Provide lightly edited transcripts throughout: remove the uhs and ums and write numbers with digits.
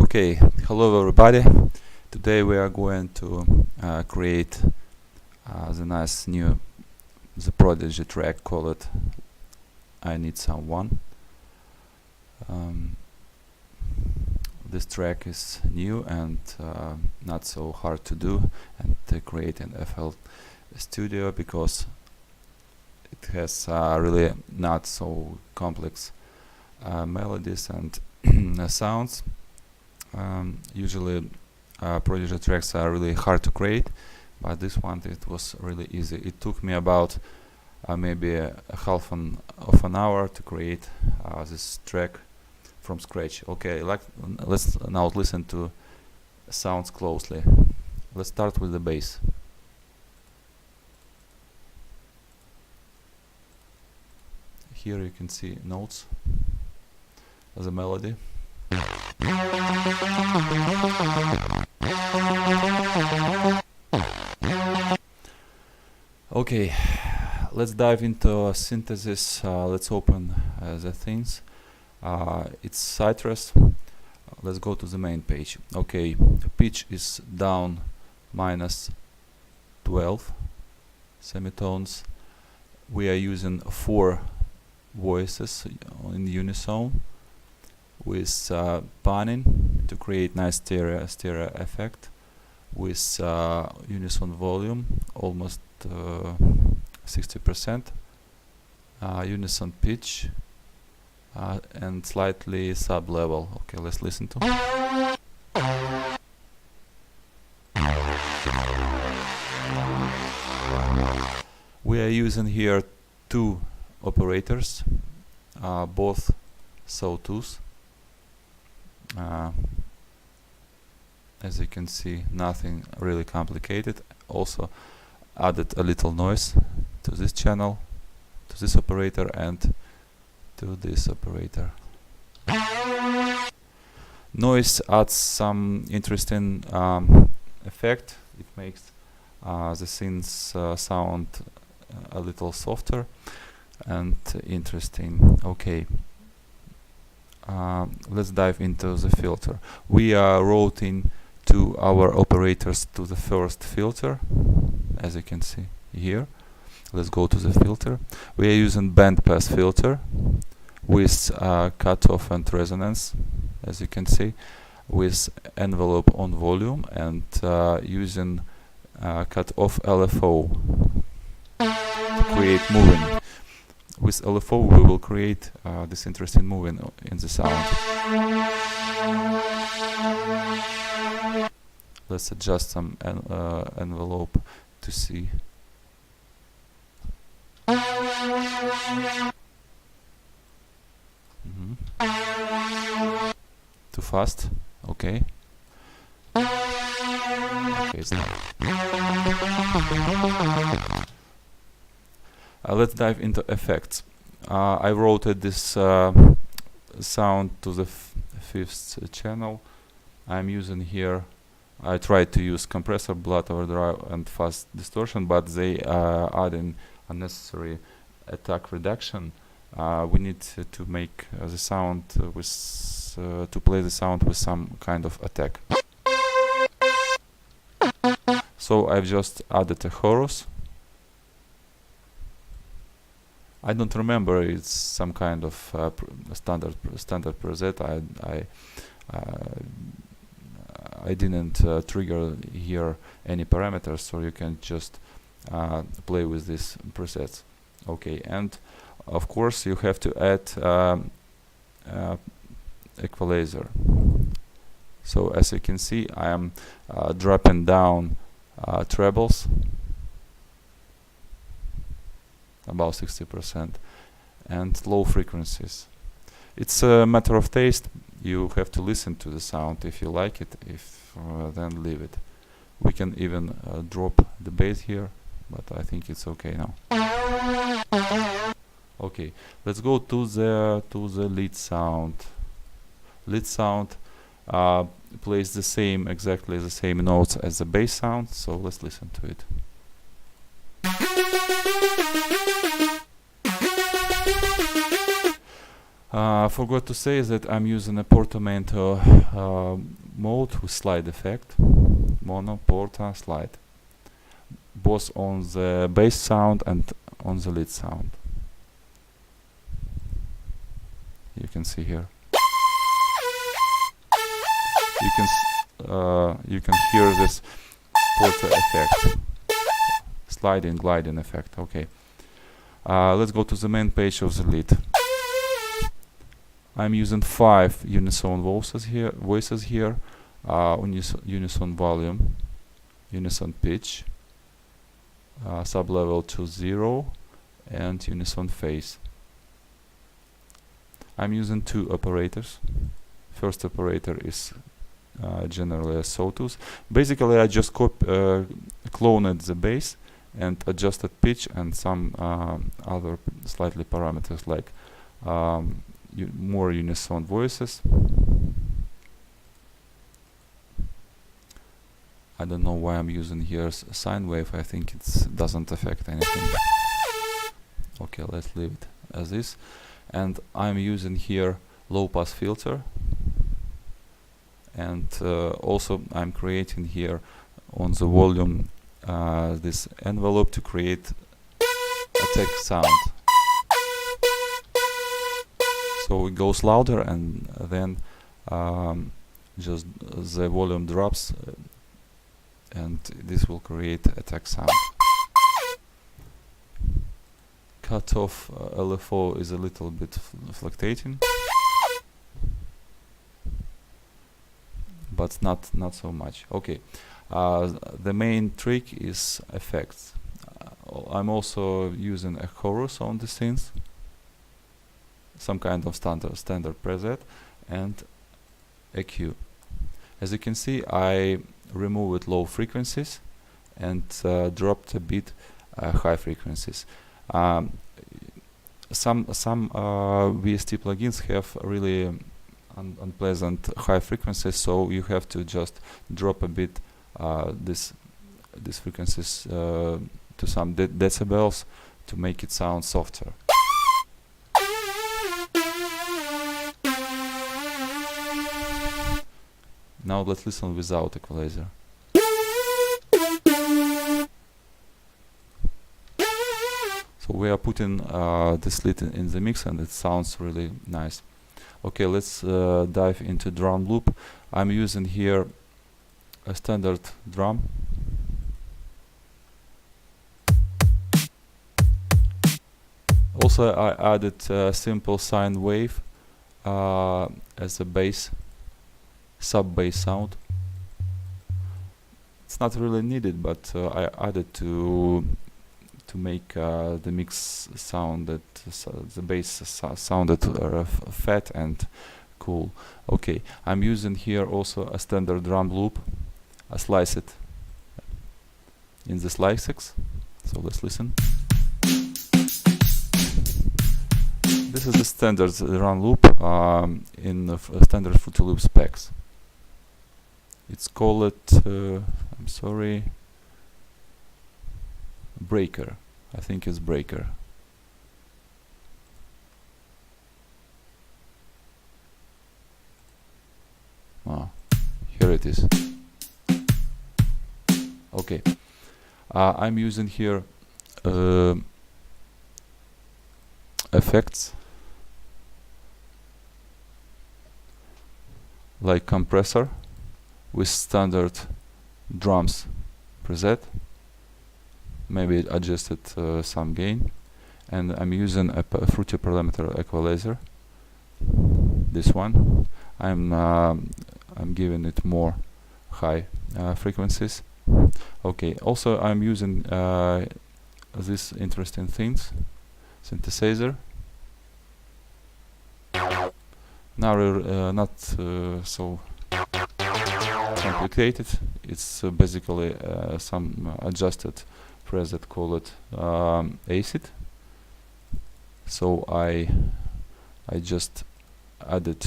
Okay, hello everybody. Today we are going to create the nice new Prodigy track called I Need Some1. This track is new and not so hard to do and to create in FL Studio because it has really not so complex melodies and sounds. Usually Prodigy tracks are really hard to create, but this one it was really easy. It took me about maybe half an hour to create this track from scratch. Okay, let's now listen to sounds closely. Let's start with the bass. Here you can see notes as a melody. Okay, let's dive into synthesis. Let's open the things. It's Sytrus. Let's go to the main page. Okay, the pitch is down -12 semitones. We are using 4 voices in unison with panning to create nice stereo effect, with unison volume almost 60%, unison pitch, and slightly sub level. Okay, let's listen to. We are using here 2 operators, both sawtooth. As you can see, nothing really complicated. Also added a little noise to this channel, to this operator, and to this operator. Noise adds some interesting effect. It makes the synths sound a little softer and interesting. Okay. Let's dive into the filter. We are routing to our operators to the first filter, as you can see here. Let's go to the filter. We are using bandpass filter with cutoff and resonance, as you can see, with envelope on volume, and using cutoff LFO to create moving. With LFO we will create this interesting moving in the sound. Let's adjust some envelope to see. Too fast? Okay. Okay, it's not. Let's dive into effects. I routed this sound to the 5th channel. I'm using here, I tried to use compressor, blood overdrive, and fast distortion, but they add in unnecessary attack reduction. We need to make the sound to play the sound with some kind of attack. So I've just added a chorus. I don't remember, it's some kind of standard preset. I didn't trigger here any parameters, so you can just play with these presets. Okay, and of course you have to add equalizer. So as you can see, I am dropping down trebles about 60% and low frequencies. It's a matter of taste. You have to listen to the sound. If you like it, then leave it. We can even drop the bass here, but I think it's okay now. Okay, let's go to the lead sound. Lead sound plays exactly the same notes as the bass sound, so let's listen to it. Forgot to say that I'm using a portamento mode with slide effect, mono, porta, slide, both on the bass sound and on the lead sound. You can see here. You can hear this porta effect, sliding, gliding effect. Okay. Let's go to the main page of the lead. I'm using 5 unison voices here, unison volume, unison pitch, sub-level to 0, and unison phase. I'm using 2 operators. First operator is generally a sawtooth. Basically, I just cloned the bass and adjusted pitch and some other slightly parameters like more unison voices. I don't know why I'm using here sine wave. I think it doesn't affect anything. Okay, let's leave it as is. And I'm using here low pass filter, and also I'm creating here on the volume this envelope to create attack sound. So it goes louder, and then just the volume drops, and this will create attack sound. Cutoff LFO is a little bit fluctuating, but not so much. Okay, the main trick is effects. I'm also using a chorus on the synth, some kind of standard preset, and EQ. As you can see, I removed low frequencies and dropped a bit high frequencies. Some VST plugins have really unpleasant high frequencies, so you have to just drop a bit these frequencies to some decibels to make it sound softer. Now let's listen without equalizer. So we are putting this lead in the mix, and it sounds really nice. Okay, let's dive into drum loop. I'm using here a standard drum. Also, I added a simple sine wave as a bass, sub-bass sound. It's not really needed, but I added to make the mix sound that the bass sounded fat and cool. Okay, I'm using here also a standard drum loop. I slice it in the slices. So let's listen. This is the standard drum loop in the standard Fruity Loops specs. It's called I'm sorry, breaker. I think it's breaker. Here it is. Okay, I'm using here effects like compressor with standard drums preset, maybe adjusted some gain, and I'm using a Fruity parameter equalizer. This one, I'm giving it more high frequencies. Okay, also I'm using this interesting things, synthesizer. Now not so complicated. It's basically some adjusted preset called acid. So I just added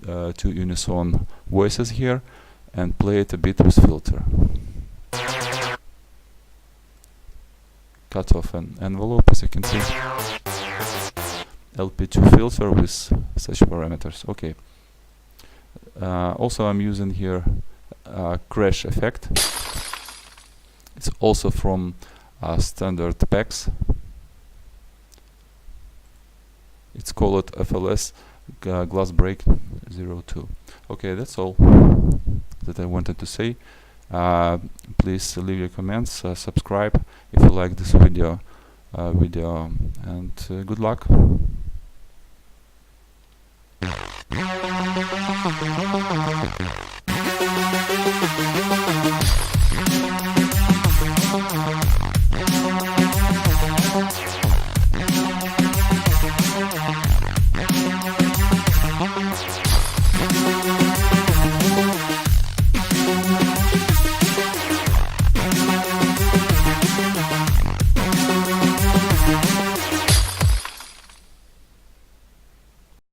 2 unison voices here and play it a bit with filter. Cut off an envelope, as you can see. LP2 filter with such parameters. Okay. Also I'm using here crash effect. It's also from standard packs. It's called FLS glass break 02. Okay, that's all that I wanted to say. Please leave your comments, subscribe if you like this video, and good luck.